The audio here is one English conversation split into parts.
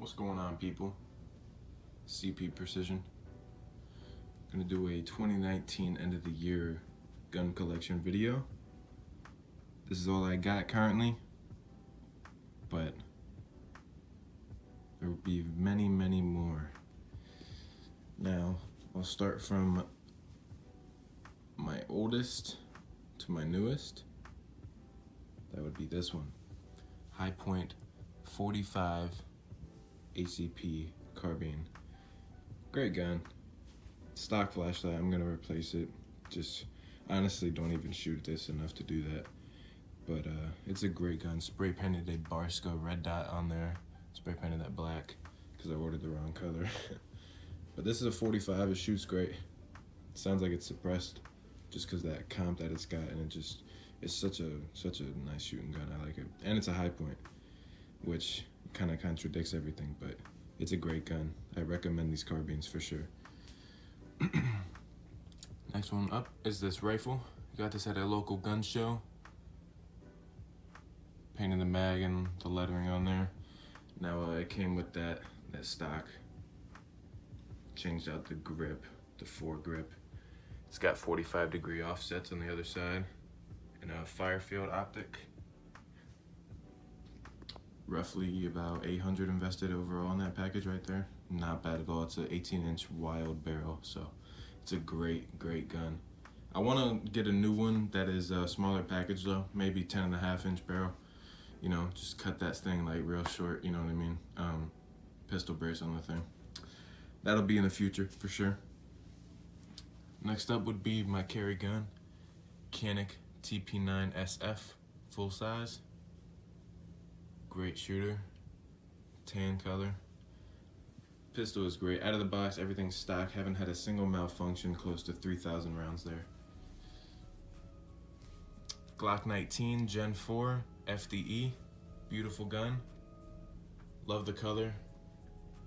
What's going on, people? CP Precision. Gonna do a 2019 end of the year gun collection video. This is all I got currently, but there will be many more. Now, I'll start from my oldest to my newest. That would be this one. High Point 45 ACP Carbine. Great gun. Stock flashlight, I'm gonna replace it. Just honestly don't even shoot this enough to do that. But it's a great gun. Spray painted a Barska red dot on there. Spray painted that black because I ordered the wrong color. But this is a 45, it shoots great. It sounds like it's suppressed just because that comp that it's got, and it's such a nice shooting gun. I like it. And it's a High Point, which kind of contradicts everything, but it's a great gun. I recommend these carbines for sure. Next one up is this rifle. Got this at a local gun show. Painted the mag and the lettering on there. Now it came with that stock. Changed out the grip, the foregrip. It's got 45-degree offsets on the other side and a fire field optic. Roughly about $800 invested overall in that package right there. Not bad at all. It's an 18-inch Wylde barrel, so it's a great gun. I want to get a new one that is a smaller package though, maybe 10.5-inch barrel. You know, just cut that thing like real short, you know what I mean? Pistol brace on the thing. That'll be in the future for sure. Next up would be my carry gun, Canik TP9SF, full size. Great shooter, tan color. Pistol is great. Out of the box, everything's stock. Haven't had a single malfunction, close to 3,000 rounds there. Glock 19 Gen 4 FDE, beautiful gun. Love the color.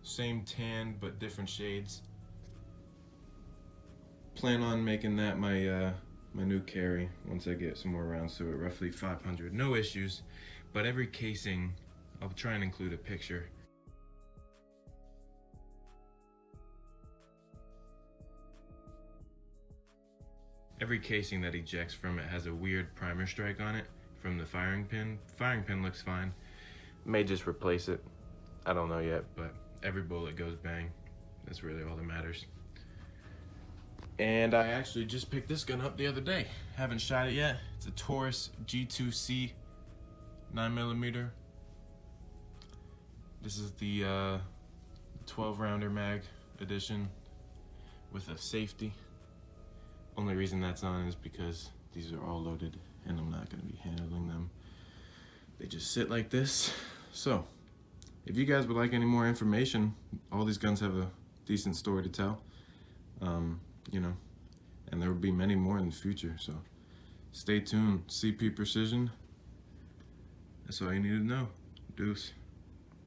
Same tan, but different shades. Plan on making that my my new carry once I get some more rounds to it, roughly 500. No issues, but every casing, I'll try and include a picture. Every casing that ejects from it has a weird primer strike on it from the firing pin. Firing pin looks fine. May just replace it. I don't know yet, but every bullet goes bang. That's really all that matters. And I actually just picked this gun up the other day. Haven't shot it yet. It's a Taurus G2C 9mm. This is the 12-rounder mag edition with a safety. Only reason that's on is because these are all loaded and I'm not going to be handling them. They just sit like this. So if you guys would like any more information, all these guns have a decent story to tell. You know, and there will be many more in the future, so stay tuned. CP Precision, that's all you need to know. Deuce.